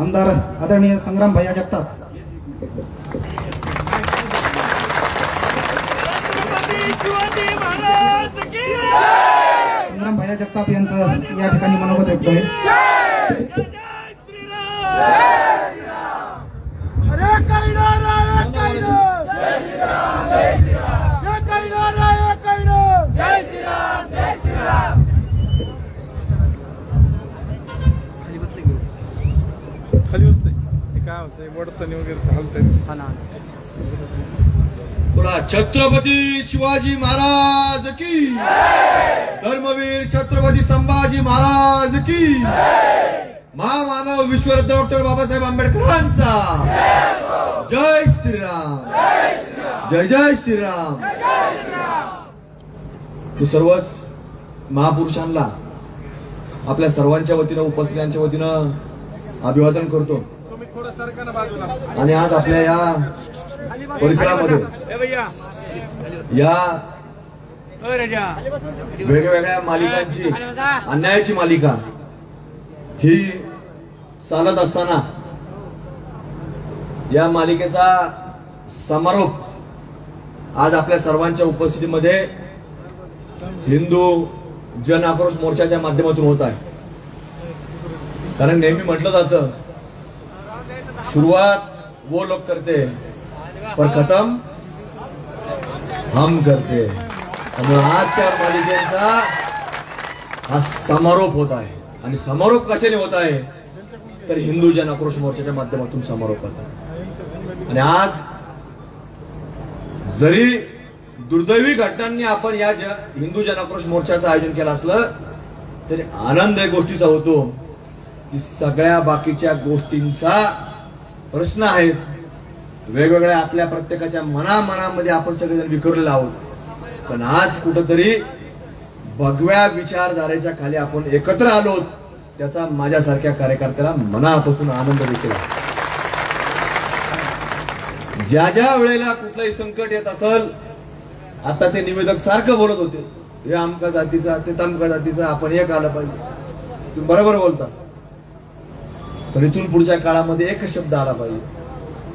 आमदार आदरणीय संग्राम भैया जगताप। संग्राम भैया जगताप यांचं या ठिकाणी मनोगत व्यक्त आहे। खाली बसतंय काय होतंय वडतणी वगैरे हलतंय। बोला छत्रपती शिवाजी महाराज की धर्मवीर छत्रपती संभाजी महाराज की महामानव विश्वरत्न डॉक्टर बाबासाहेब आंबेडकरांचा जय श्रीराम जय जय श्रीराम। मी सर्वच महापुरुषांना आपल्या सर्वांच्या वतीनं उपस्थितांच्या वतीनं अभिवादन करतो आणि आज आपल्या या परिसरामध्ये या वेगवेगळ्या मालिकांची अन्यायाची मालिका ही चालत असताना या मालिकेचा समारोप आज आपल्या सर्वांच्या उपस्थितीमध्ये हिंदू जन आक्रोश मोर्चाच्या माध्यमातून होत आहे। कारण नेहमी म्हटलं जातं शुरुआत वो लोग करते पर खत्म हम करते। त्यामुळे आजच्या मालिकेचा हा समारोप होत आहे आणि समारोप कशाने होत आहे तर हिंदू जन आक्रोश मोर्चाच्या माध्यमातून समारोप होत आहे। आणि आज जरी दुर्दैवी घटनांनी आपण या हिंदू जन आक्रोश मोर्चाचं आयोजन केलं असलं तरी आनंद या गोष्टीचा होतो की सगळ्या बाकीच्या गोष्टींचा प्रश्न आहेत वेगवेगळ्या आपल्या प्रत्येकाच्या मनामध्ये आपण सगळेजण विखरलेलो आहोत, पण आज कुठंतरी भगव्या विचारधारेच्या खाली आपण एकत्र आलोत त्याचा माझ्यासारख्या कार्यकर्त्याला मनापासून आनंद देखील आहे। ज्या ज्या वेळेला कुठलंही संकट येत असेल, आता ते निवेदक सारखं बोलत होते हे आमका जातीचा ते तमका जातीचा आपण एक आलं पाहिजे, तुम्ही बरोबर बोलता, पण इथून पुढच्या काळामध्ये एकच शब्द आला पाहिजे,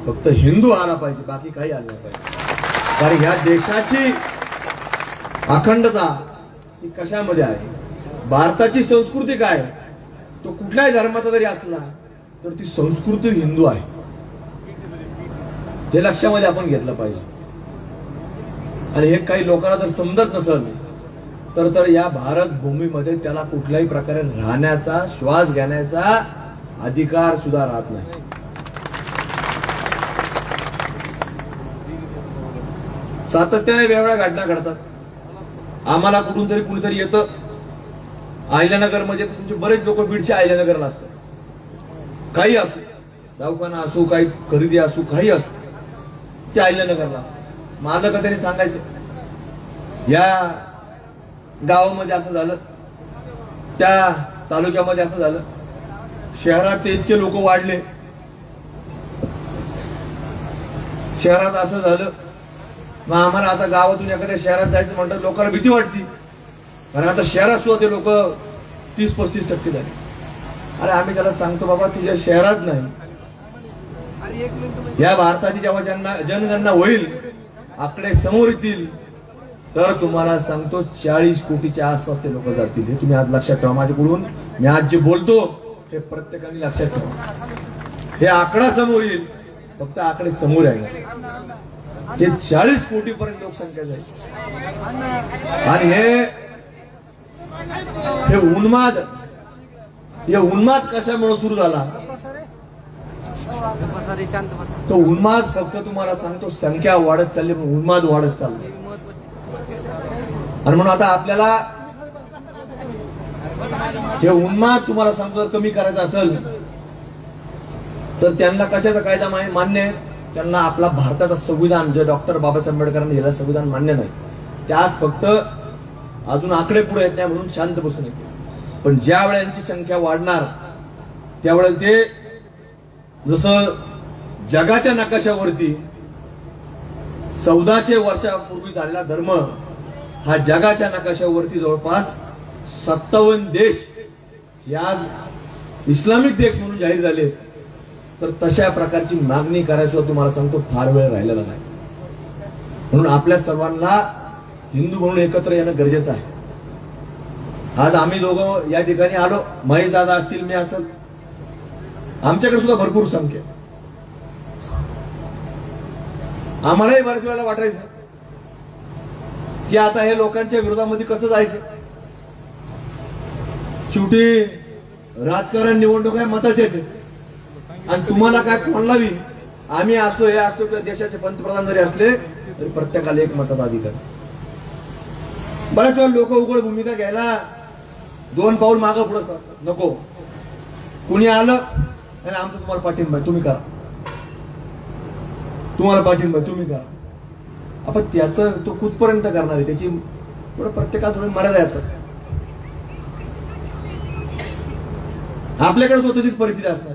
फक्त हिंदू आला पाहिजे, बाकी काही आलं नाही पाहिजे। कारण ह्या देशाची अखंडता ही कशामध्ये आहे, भारताची संस्कृती काय, तो कुठल्याही धर्माचा जरी असला तर ती संस्कृती हिंदू आहे, ते लक्षामध्ये आपण घेतलं पाहिजे। आणि हे काही लोकांना जर समजत नसेल तर या भारत भूमीमध्ये त्याला कुठल्याही प्रकारे राहण्याचा श्वास घेण्याचा अधिकार सुद्धा राहत नाही। सातत्याने वेगवेगळ्या घटना घडतात, आम्हाला कुठून तरी कुणीतरी येतं अहिल्यानगर मध्ये, तुमचे बरेच लोक बीडच्या अहिल्यानगरला असतात, काही असू दवाखाना असू काही खरेदी असू काही असू ते अहिल्यानगरला। माझं का त्यांनी सांगायचं या गावामध्ये असं झालं, त्या तालुक्यामध्ये असं झालं, शहरात ते इतके लोक वाढले, शहरात असं झालं, मग आम्हाला आता गावातून एखाद्या शहरात जायचं म्हणतात लोकांना भीती वाटते, कारण आता शहरात सुद्धा ते लोक 30-35% झाले। अरे आम्ही त्याला सांगतो बाबा तुझ्या शहरात नाही, या भारताची जेव्हा जनगणना होईल आकडे समोर येतील तर तुम्हाला सांगतो 40 कोटीच्या आसपास ते लोक जातील। हे तुम्ही आज लक्षात ठेवा, माझ्याकडून मी आज जे बोलतो हे प्रत्येकाने लक्षात ठेवा, हे आकडा समोर येईल, फक्त आकडे समोर आहे, हे 40 कोटीपर्यंत लोकसंख्या जाईल। आणि हे उन्माद कशामुळे सुरू झाला, तो उन्माद फक्त तुम्हाला सांगतो संख्या वाढत चालली, उन्माद वाढत चालला। आणि म्हणून आता आपल्याला हे उन्माद तुम्हाला सांगतो कमी करायचं असेल तर त्यांना कशाचा कायदा मान्य आहे, त्यांना आपला भारताचा संविधान जे डॉक्टर बाबासाहेब आंबेडकरांनी लिहिलं संविधान मान्य नाही, त्यात फक्त अजून आकडे पुढे येत नाही म्हणून शांत बसून येते। पण ज्या वेळेला यांची संख्या वाढणार त्यावेळेला ते जसं जगाच्या नकाशावरती 1400 वर्षापूर्वी झालेला धर्म हा जगाच्या नकाशावरती जवळपास 57 देश हे आज इस्लामिक देश म्हणून जाहीर झाले, तर तशा प्रकारची मागणी करायची तुम्हाला सांगतो फार वेळ राहिलेला नाही. म्हणून आपल्या सर्वांना हिंदू म्हणून एकत्र येणं गरजेचं आहे. आज आम्ही दोघं या ठिकाणी आलो, महेश दादा असतील, मी असेल, आमच्याकडे सुद्धा भरपूर संख्या. आम्हालाही बऱ्याच वेळेला वाटायचं की आता हे लोकांच्या विरोधामध्ये कसं जायचं. शेवटी राजकारण निवडणूक आहे, मताचेच आहे. आणि तुम्हाला काय म्हणलावी, आम्ही असो हे असो किंवा देशाचे पंतप्रधान जरी असले तरी प्रत्येकाला एक मताचा अधिकार. बऱ्याच वेळा लोक उघड भूमिका घ्यायला दोन पाऊल मागं पुढे सरतात. नको, कुणी आलं आणि आमचं तुम्हाला पाठिंबा तुम्ही करा, तुम्हाला पाठिंबा तुम्ही करा. आपण त्याचं तो कुठपर्यंत करणार आहे त्याची थोडं प्रत्येकाला थोडी मर्यादा येतात. आपल्याकडे स्वतःचीच परिस्थिती असणार.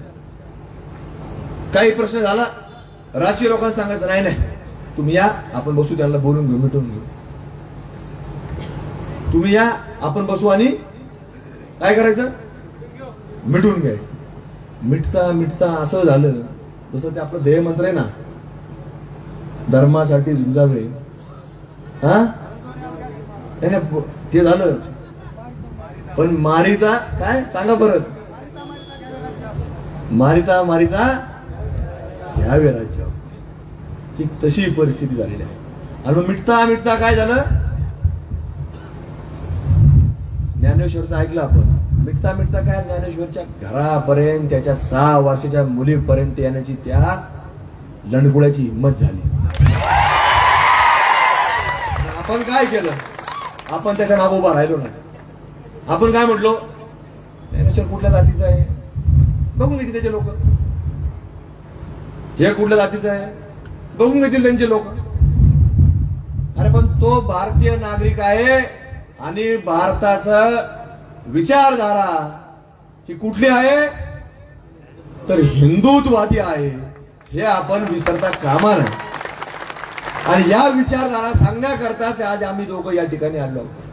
काही प्रश्न झाला, राजकीय लोकांना सांगायचं नाही नाही तुम्ही या, आपण बसू, त्यांना बोलून घेऊ, मिटून घेऊ. तुम्ही या, आपण बसू आणि काय करायचं, मिटून घ्यायचं. मिटता मिटता असं झालं जसं ते आपलं ध्येय मंत्र आहे ना, धर्मासाठी झुंजावे. हा ते झालं. पण मारिता काय सांगा परत, मारिता मारिता घ्यावे राज्य. ही तशी परिस्थिती झालेली आहे. आणि मिटता मिटता काय झालं, ज्ञानेश्वरचं ऐकलं आपण. मिटता मिटता काय, ज्ञानेश्वरच्या घरापर्यंत, त्याच्या 6 वर्षाच्या मुलीपर्यंत येण्याची त्या लंडगुळ्याची हिंमत झाली. आपण काय केलं, आपण त्याच्या मागे उभा राहिलो नाही. आपण काय म्हटलो, ज्ञानेश्वर कुठल्या जातीचा आहे बघून घेतील त्याचे लोक, हे कुठल्या जातीचं आहे बघून घेतील त्यांचे लोक. अरे पण तो भारतीय नागरिक आहे आणि भारताचा विचारधारा ही कुठली आहे तर हिंदुत्ववादी आहे, हे आपण विसरता कामा नये. आणि या विचारधारा सांगण्याकरताच आज आम्ही दोघं या ठिकाणी आलो आहोत.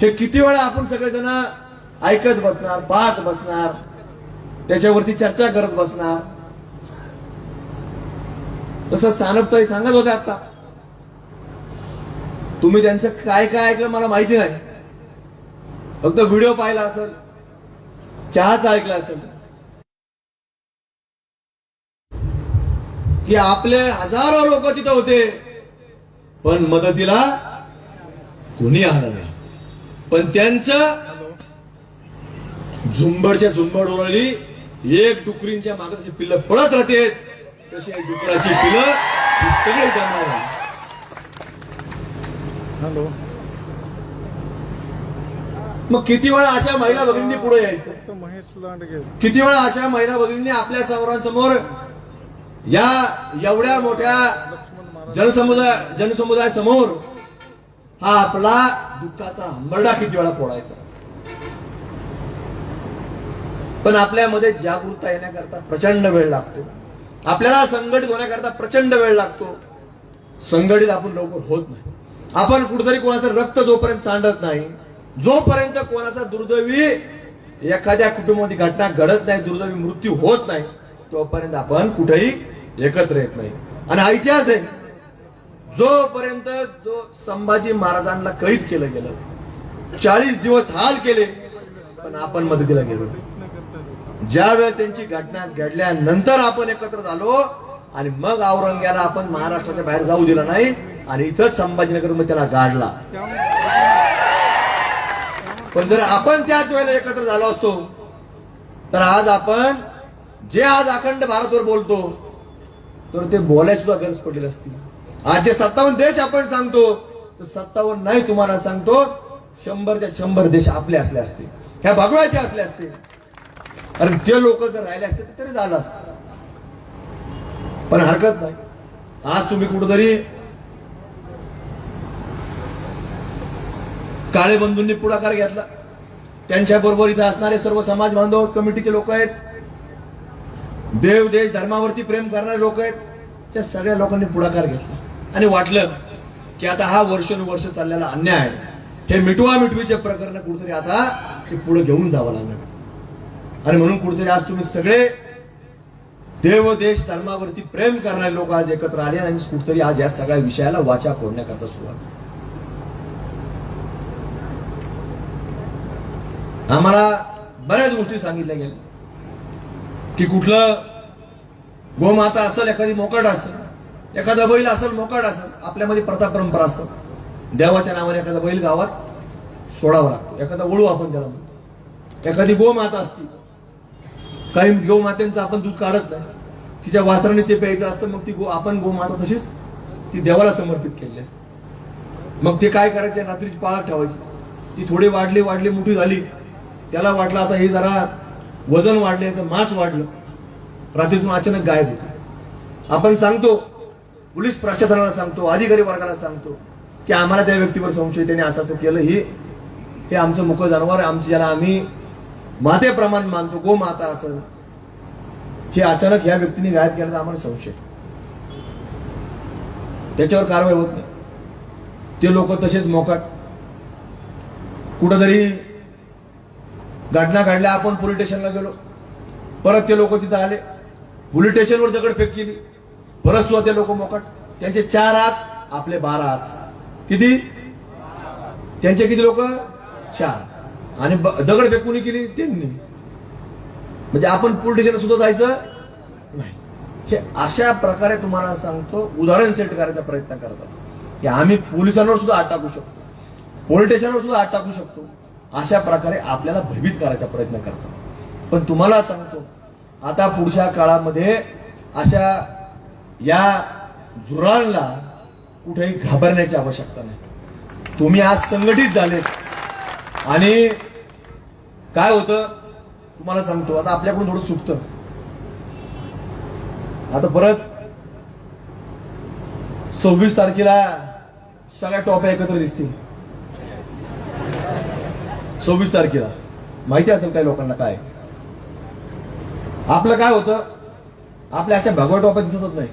हे किती वेळा आपण सगळेजण ऐकत बसणार, पाहत बसणार, त्याच्यावरती चर्चा करत बसणार. तसं सानपताई सांगत होते आता, तुम्ही त्यांचं काय काय ऐकलं मला माहिती नाही, फक्त व्हिडिओ पाहिला असेल, चहाच ऐकला असेल की आपले हजारो लोक तिथं होते पण मदतीला कोणी आलं नाही. पण त्यांचं झुंबडच्या झुंबड ओरळली, एक डुकरींच्या मागे जशी पिल्लं पळत राहते तशी डुकराची पिल्लं सगळे जमणार आहे. हॅलो, मग किती वेळा अशा महिला भगिनींनी पुढे यायचं, तो महेश लांडगे. किती वेळा अशा महिला भगिनींनी आपल्या समोरांसमोर या एवढ्या मोठ्या जनसमुदाय समोर हा आपला दुःखाचा हंबरडा किती वेळा फोडायचा. पण आपल्यामध्ये जागरूकता येण्याकरता प्रचंड वेळ लागतो, आपल्याला संघटित होण्याकरता प्रचंड वेळ लागतो. संघटित आपण लवकर होत नाही. आपण कुठेतरी कोणाचं रक्त जोपर्यंत सांडत नाही, जोपर्यंत कोणाचा दुर्दैवी एखाद्या कुटुंबामध्ये घटना घडत नाही, दुर्दैवी मृत्यू होत नाही, तोपर्यंत आपण कुठेही एकत्र येत नाही. आणि हा इतिहास आहे, जोपर्यंत जो संभाजी महाराजांना कैद केलं गेलं, 40 दिवस हाल केले, पण आपण मदतीला गेलो. ज्यावेळेस त्यांची घटना घडल्यानंतर आपण एकत्र झालो आणि मग औरंग्याला आपण महाराष्ट्राच्या बाहेर जाऊ दिला नाही आणि इथंच संभाजीनगर मध्ये त्याला गाडला. पण जर आपण त्याच वेळेला एकत्र झालो असतो तर आज आपण जे आज अखंड भारतवर बोलतो तर ते बोलायची सुद्धा गरज पडलेली असती. आज जे 57 देश आपण सांगतो तर 57 नाही, तुम्हाला सांगतो 100च्या 100 देश आपले असले असते, ह्या भगवायचे असले असते. कारण ते लोक जर राहिले असते तरी झालं असतं. पण हरकत नाही. आज तुम्ही कुठेतरी काळे बंधूंनी पुढाकार घेतला, त्यांच्याबरोबर इथे असणारे सर्व समाज बांधव कमिटीचे लोक आहेत, देव देश धर्मावरती प्रेम करणारे लोक आहेत, त्या सगळ्या लोकांनी पुढाकार घेतला आणि वाटलं की आता हा वर्षानुवर्ष चाललेला अन्याय आहे, हे मिटवा मिटवीचे प्रकरण कुठेतरी आता ते पुढे घेऊन जावं लागणार. आणि म्हणून कुठेतरी आज तुम्ही सगळे देव देश धर्मावरती प्रेम करणारे लोक आज एकत्र आले आणि कुठेतरी आज या सगळ्या विषयाला वाचा फोडण्याकरता सुरुवात. आम्हाला बऱ्याच गोष्टी सांगितल्या गेल्या की कुठलं गोमाता असेल, एखादी मोकाट असेल, एखादा बैल असेल, मोकाट असेल, आपल्यामध्ये प्रथा परंपरा असतात. देवाच्या नावाने एखादा बैल गावात सोडावा लागतो, एखादा वळू आपण त्याला म्हणतो. एखादी गोमाता असती, काही गोमात्यांचं आपण दूध काढत नाही, तिच्या वासराने ते प्यायचं असतं, मग ती आपण गोमाता तशीच ती देवाला समर्पित केली असते. मग ते काय करायचे, रात्रीची पाळत ठेवायची. ती थोडी वाढली मोठी झाली, त्याला वाटलं आता हे जरा वजन वाढले, मांस वाढलं, रात्रीतून अचानक गायब होतो. आपण सांगतो, पोलीस प्रशासनाला सांगतो, अधिकारी वर्गाला सांगतो की आम्हाला त्या व्यक्तीवर संशय, त्याने असं केलं, हे आमचं मुख जनावर, आमची ज्याला आम्ही मातेप्रमाणे मानतो, गोमाता असं, हे अचानक ह्या व्यक्तीने गायब केलं तर आम्हाला संशय. त्याच्यावर कारवाई होत नाही. ते लोक तसेच मोकाट कुठंतरी घटना घडल्या, आपण पोलीस स्टेशनला गेलो, परत ते लोक तिथं आले, पोलीस स्टेशनवर दगडफेक केली, परत सुद्धा ते लोक मोकाट. त्यांचे 4 हात, आपले 12 हात. किती? त्यांचे किती लोक? 4. आणि दगडफेक कोणी केली? त्यांनी. म्हणजे आपण पोलीस स्टेशनला सुद्धा जायचं नाही. हे अशा प्रकारे तुम्हाला सांगतो, उदाहरण सेट करायचा प्रयत्न करतात की आम्ही पोलिसांवर सुद्धा हात टाकू शकतो, पोलीस स्टेशनवर सुद्धा हात टाकू शकतो. अशा प्रकारे आपल्याला भयभीत करायचा प्रयत्न करतात. पण तुम्हाला सांगतो, आता पुढच्या काळामध्ये अशा या जुरांना कुठेही घाबरण्याची आवश्यकता नाही. तुम्ही आज संघटित झालेत आणि काय होतं तुम्हाला सांगतो, आता आपल्याकडून थोडं चुकतं. आता परत 26 तारखेला सगळ्या टॉप्या एकत्र दिसतील. 26 तारखेला माहिती असेल काही लोकांना काय आपलं काय होतं. आपल्या अशा भगवा टॉप्या दिसतच नाही.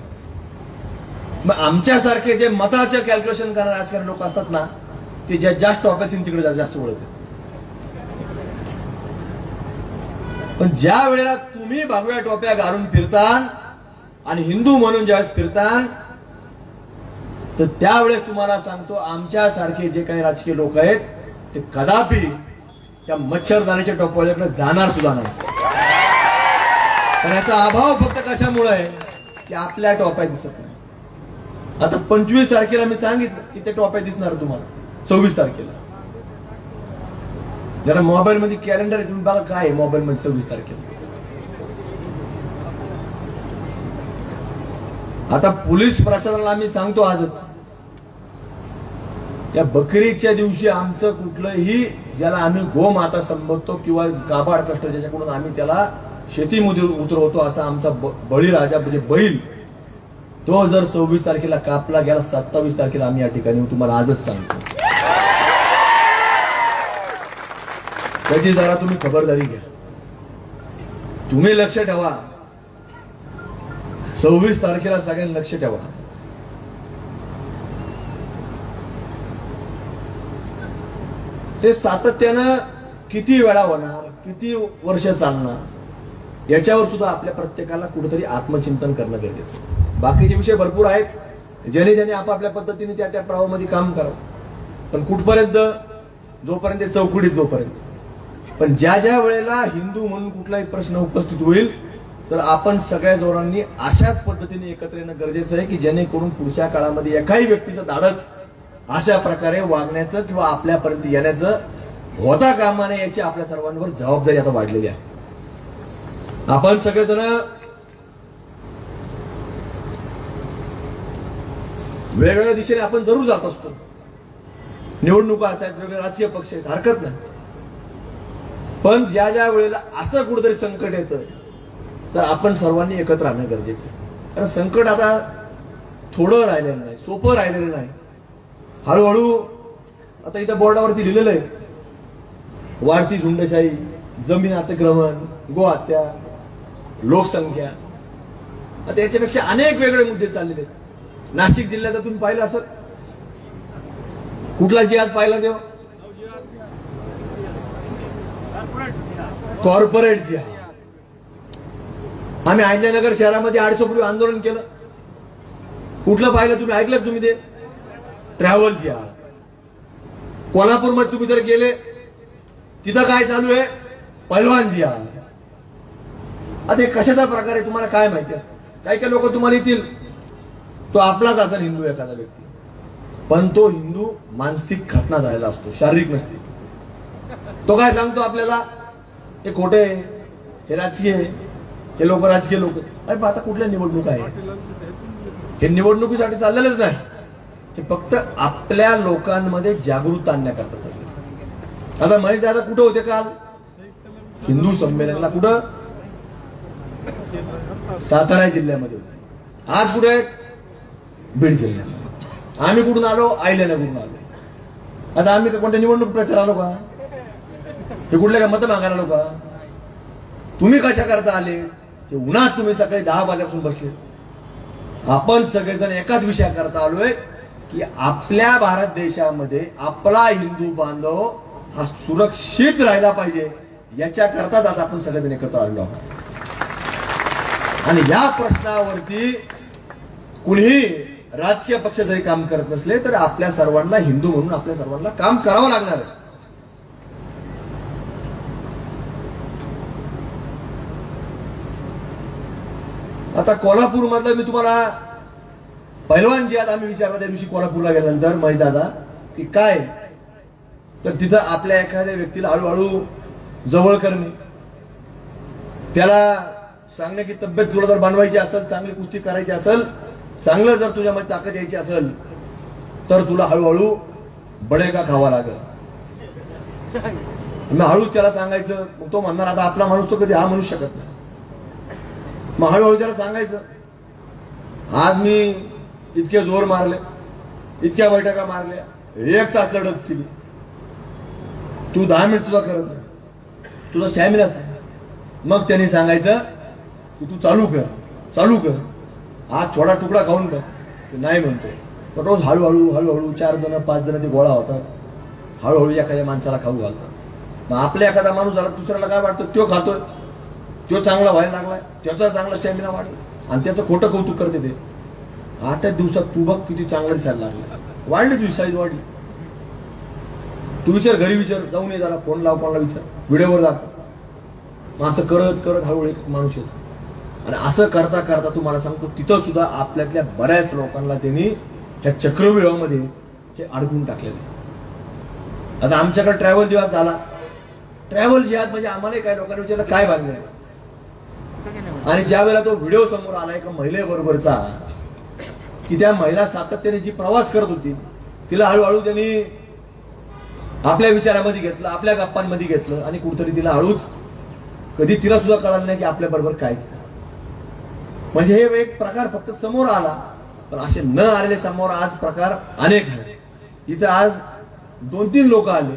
मग आमच्यासारखे जे मताचं कॅल्क्युलेशन करणारे राजकारणी लोक असतात ना, ते ज्या जास्त टॉप्या तिकडे जास्त ओळखतात. पण ज्या वेळेला तुम्ही भगव्या टोप्या घालून फिरता आणि हिंदू म्हणून ज्यावेळेस फिरता, तर त्यावेळेस तुम्हाला सांगतो, आमच्यासारखे जे काही राजकीय लोक आहेत ते कदापि त्या मच्छरदाणीच्या टोपवाल्याकडे जाणार सुद्धा नाही. पण याचा अभाव फक्त कशामुळे आहे की आपल्या टोप्या दिसत नाही. आता 25 तारखेला मी सांगितलं की त्या टोप्या दिसणार तुम्हाला. 26 तारखेला जरा मोबाईल मध्ये कॅलेंडर आहे, तुम्ही बघा काय आहे मोबाईल मध्ये 26 तारखेला. आता पोलीस प्रशासनाला आम्ही सांगतो आजच, या बकरीच्या दिवशी आमचं कुठलंही, ज्याला आम्ही गोमाता संबोधतो किंवा गाभाड कष्ट ज्याच्याकडून आम्ही त्याला शेतीमध्ये उतरवतो, असा आमचा बळीराजा म्हणजे बैल, तो जर 26 तारखेला कापला गेला, 27 तारखेला आम्ही या ठिकाणी तुम्हाला आजच सांगतो. त्याची जरा तुम्ही खबरदारी घ्या. तुम्ही लक्ष ठेवा. 26 तारखेला सगळ्यांनी लक्ष ठेवा. ते सातत्यानं किती वेळा होणार, किती वर्ष चालणार, याच्यावर सुद्धा आपल्या प्रत्येकाला कुठेतरी आत्मचिंतन करणं गरजेचं आहे. बाकीचे विषय भरपूर आहेत, ज्याने ज्याने आपापल्या पद्धतीने त्या त्या प्रवाहामध्ये काम करावं. पण कुठपर्यंत, जोपर्यंत चौकडीत जोपर्यंत. पण ज्या ज्या वेळेला हिंदू म्हणून कुठलाही प्रश्न उपस्थित होईल, तर आपण सगळ्या जोरांनी अशाच पद्धतीने एकत्र येणं गरजेचं आहे की जेणेकरून पुढच्या काळामध्ये एकाही व्यक्तीचं धाडस अशा प्रकारे वागण्याचं किंवा आपल्यापर्यंत येण्याचं होता कामा नये, याची आपल्या सर्वांवर जबाबदारी आता वाढलेली आहे. आपण सगळेजण वेगवेगळ्या दिशेने आपण जरूर जात असतो. निवडणुका असतात, वेगवेगळे राजकीय पक्ष आहेत, हरकत नाही. पण ज्या ज्या वेळेला असं कुठेतरी संकट येतं, तर आपण सर्वांनी एकत्र राहणं गरजेचं आहे. कारण संकट आता थोडं राहिलेलं नाही, सोपं राहिलेलं नाही. हळूहळू आता इथं बोर्डावरती लिहिलेलं आहे, वाढती झुंडशाही, जमीन अतिक्रमण, गो हत्या, लोकसंख्या. आता याच्यापेक्षा अनेक वेगळे मुद्दे चाललेले आहेत. नाशिक जिल्ह्यात तुम्ही पाहिलं असं कुठला जिहाद पाहिला तेव्हा? कॉर्पोरेट जिहाद. आम्ही अहिल्यानगर शहरामध्ये 800 पूर्वी आंदोलन केलं. कुठलं पाहिलं तुम्ही? ऐकलं तुम्ही ते? ट्रॅव्हल जिहाद. कोल्हापूरमध्ये तुम्ही जर गेले तिथं काय चालू आहे? पैलवान जिहाद. आता हे कशाचा प्रकार आहे तुम्हाला काय माहिती असतं? काही काही लोक तुम्हाला येतील, तो आपलाच असेल हिंदू एखादा व्यक्ती, पण तो हिंदू मानसिक खतना झालेला असतो, शारीरिक नसते. तो काय सांगतो आपल्याला? हे खोटे आहे, हे राजकीय आहे, हे लोक राजकीय लोक. अरे आता कुठल्या निवडणूक आहे? हे निवडणुकीसाठी चाललेलंच नाही. हे फक्त आपल्या लोकांमध्ये जागृत आणण्याकरता चालले. आता महेश दादा कुठं होते काल? हिंदू संमेलनाला. कुठं? सातारा जिल्ह्यामध्ये होते. आज कुठे आहेत? बीड जिल्ह्यात. आम्ही कुठून आलो? अहिल्यानगरहून आलो. आता आम्ही कोणत्या निवडणूक प्रचार आलो का? हे कुठल्या काय मत मागायला आलो का? तुम्ही कशा करता आले? हे उन्हात तुम्ही सकाळी 10 वाजल्यापासून बसले. आपण सगळेजण एकाच विषयाकरता आलोय की आपल्या भारत देशामध्ये आपला हिंदू बांधव हा सुरक्षित राहिला पाहिजे, याच्याकरताच आता आपण सगळेजण एकत्र आलेलो आहोत. आणि या प्रश्नावरती कुणीही राजकीय पक्ष जरी काम करत नसले तर आपल्या सर्वांना हिंदू म्हणून आपल्या सर्वांना काम करावं लागणार आहे. आता कोल्हापूरमधलं मी तुम्हाला पैलवान जिहाद आम्ही विचारला त्या दिवशी कोल्हापूरला गेल्यानंतर महेश दादा की काय, तर तिथं आपल्या एखाद्या व्यक्तीला हळूहळू जवळ करणे, त्याला सांगणे की तब्येत तुला जर बनवायची असेल, चांगली कुस्ती करायची असेल, चांगलं जर तुझ्यामध्ये ताकद यायची असेल तर तुला हळूहळू बडेका खावा लागेल. मग हळूच त्याला सांगायचं. मग तो म्हणणार आता आपला माणूस तो कधी हा म्हणू शकत नाही. मग हळूहळू त्याला सांगायचं, आज मी इतके जोर मारले, इतक्या बैठका मारल्या, 1 तास लढत केली, तू 10 मिनिट सुद्धा करत नाही, तुझा स्टॅमिनाच आहे. मग त्यांनी सांगायचं की तू चालू कर, आज थोडा तुकडा खाऊन कर. नाही म्हणतोय. पण रोज हळूहळू हळूहळू 4 जण 5 जण ते गोळा होतात, हळूहळू एखाद्या माणसाला खाऊ घालतात. मग आपल्या एखादा माणूस झाला, दुसऱ्याला काय वाटतं? तो खातोय, तो चांगला व्हायला लागलाय, त्याचा चांगला स्टॅमिना वाढला आणि त्याचं खोटं कौतुक करते ते. 8 दिवसात तू बघ किती चांगला दिसायला लागला, वाढली तुझी साईज वाढली. तू विचार, घरी विचार, जाऊन ये जरा, फोन लाव, कोणाला विचार, व्हिडिओवर दाखव. असं करत करत हळूहळू एक माणूस येतो. आणि असं करता करता तुम्हाला सांगतो तिथं सुद्धा आपल्यातल्या बऱ्याच लोकांना त्यांनी त्या चक्रव्यूहामध्ये हे अडकून टाकलेले. आता आमच्याकडे ट्रॅव्हल जिहाद झाला. ट्रॅव्हल जिहाद म्हणजे आम्हाला काही लोकांनी विचारलं काय बांधलं, आणि ज्या वेळेला तो व्हिडिओ समोर आला एका महिलेबरोबरचा की त्या महिला सातत्याने जी प्रवास करत होती तिला हळूहळू त्यांनी आपल्या विचारामध्ये घेतलं, आपल्या गप्पांमध्ये घेतलं आणि कुठतरी तिला हळूच, कधी तिला सुद्धा कळलं नाही की आपल्या बरोबर काय. म्हणजे हे एक प्रकार फक्त समोर आला, पण असे न आलेले समोर आज प्रकार अनेक आहेत. इथे आज 2-3 लोक आले,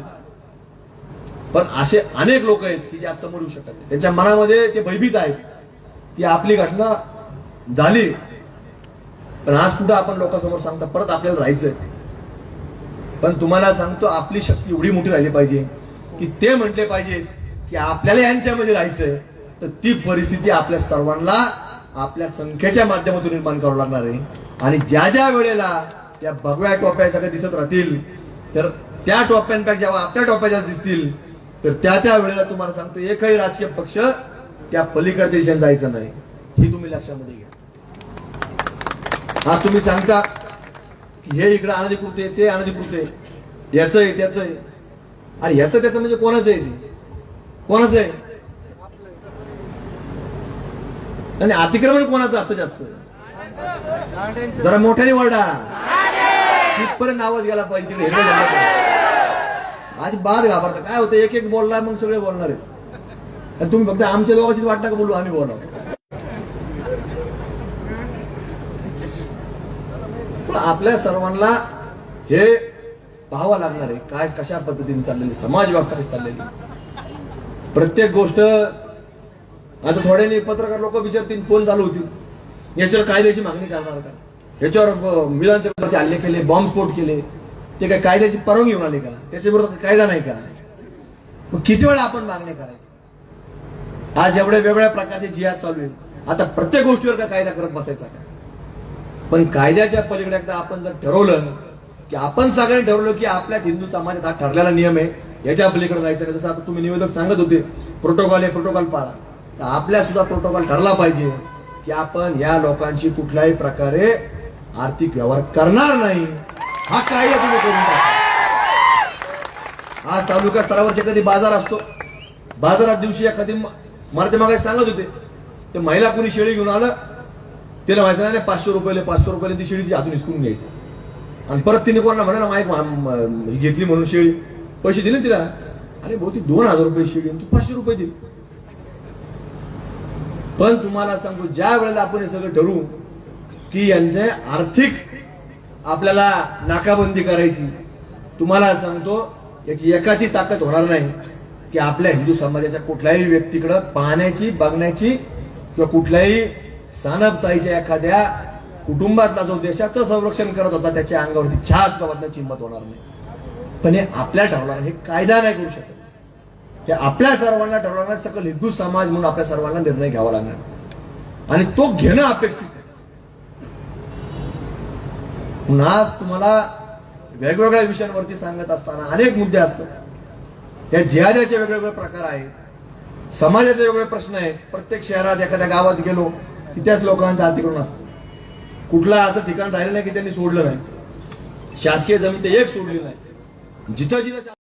पण असे अनेक लोक आहेत की जे आज समोर येऊ शकत नाही. त्यांच्या मनामध्ये ते भयभीत आहेत की आपली घटना झाली, पण आज कुठं आपण लोकांसमोर सांगता परत आपल्याला राहायचंय. पण तुम्हाला सांगतो आपली शक्ती एवढी मोठी राहिली पाहिजे की ते म्हटले पाहिजे की आपल्याला यांच्यामध्ये राहायचंय, तर ती परिस्थिती आपल्या सर्वांना आपल्या संख्येच्या माध्यमातून निर्माण करावं लागणार आहे. आणि ज्या ज्या वेळेला त्या भगव्या टोप्या सगळ्या दिसत राहतील, तर त्या टोप्यांपेक्षा जेव्हा आपल्या टोप्या जास्त दिसतील, तर त्या वेळेला तुम्हाला सांगतो एकही राजकीय पक्ष त्या पलीकडच्या दिशेने जायचं नाही, ही तुम्ही लक्षामध्ये घ्या. आज तुम्ही सांगता की हे इकडे अनधिकृत आहे, ते अनधिकृत आहे, याचं आहे त्याचं आहे. अरे याचं त्याचं म्हणजे कोणाचं आहे? ते कोणाचं आहे? आणि अतिक्रमण कोणाचं असतं जास्त? जरा मोठ्याने वरडा, तिथपर्यंत आवाज गेला पाहिजे. तिकडे हेरलं झालं पाहिजे. आज बाद घाबरता. काय होतं, एक एक बोलला मग सगळे बोलणार आहेत. आणि तुम्ही फक्त आमच्या लोकांचीच वाटतं का बोलू, आम्ही बोलावं. आपल्या सर्वांना हे पाहावं लागणार आहे काय कशा पद्धतीने चाललेली समाज व्यवस्था कशी चाललेली. प्रत्येक गोष्ट आता थोड्याने पत्रकार लोक विचारतील, फोन चालू होतील, याच्यावर कायद्याची मागणी करणार का, याच्यावर विधानसभेवरती हल्ले केले, बॉम्बस्फोट केले, ते काय कायद्याची परवानगी घेऊन आले का, त्याच्या विरोधात कायदा नाही का. मग किती वेळा आपण मागणी करायची. आज एवढ्या वेगवेगळ्या प्रकारचे जिहाद चालू आहे. आता प्रत्येक गोष्टीवर का कायदा करत बसायचा का? पण कायद्याच्या पलीकडे एकदा आपण जर ठरवलं की आपण सगळ्यांनी ठरवलं की आपल्या हिंदू समाजात हा ठरलेला नियम आहे, याच्या पलीकडे जायचं नाही. जसं आता तुम्ही निवेदक सांगत होते प्रोटोकॉल आहे, प्रोटोकॉल पाळा. तर आपल्या सुद्धा प्रोटोकॉल ठरला पाहिजे की आपण या लोकांशी कुठल्याही प्रकारे आर्थिक व्यवहार करणार नाही. हा कायदा तुम्ही करून टाका. आज तालुका स्तरावरचे कधी बाजार असतो, बाजारात दिवशी एखादी मला ते मागे सांगत होते, ते महिला कोणी शेळी घेऊन आलं, तिला माहिती नाही 500 रुपयाला ती शेळीची हातून हिसकून घ्यायची आणि परत तिने कोणाला म्हणा माईक घेतली म्हणून शेळी, पैसे दिले तिला. अरे भाऊ ती 2000 रुपये शेळी, तू 500 रुपये दिले. पण तुम्हाला सांगतो, ज्या वेळेला आपण हे सगळं ठरवू की यांचे आर्थिक आपल्याला नाकाबंदी करायची, तुम्हाला सांगतो याची एकाची ताकद होणार नाही की आपल्या हिंदू समाजाच्या कुठल्याही व्यक्तीकडे पाहण्याची, बघण्याची किंवा कुठल्याही सानपताईच्या एखाद्या कुटुंबातला जो देशाचं संरक्षण करत होता त्याच्या अंगावरती छाप वाजण्याची हिंमत होणार नाही. पण हे आपल्या ठरवणार, हे कायदा नाही करू शकत. हे आपल्या सर्वांना ठरवणार, सकल हिंदू समाज म्हणून आपल्या सर्वांना निर्णय घ्यावा लागणार आणि तो घेणं अपेक्षित आहे. म्हणून आज तुम्हाला वेगवेगळ्या विषयांवरती सांगत असताना अनेक मुद्दे असतात. त्या जिहादाचे वेगवेगळे प्रकार आहेत, समाजाचे वेगवेगळे प्रश्न आहेत. प्रत्येक शहरात एखाद्या गावात गेलो की त्याच लोकांचं आर्थिकरण असतं. कुठलं असं ठिकाण राहिलं नाही की त्यांनी सोडलं नाही. शासकीय जमीन ते एक सोडली नाही. जिथं जिथं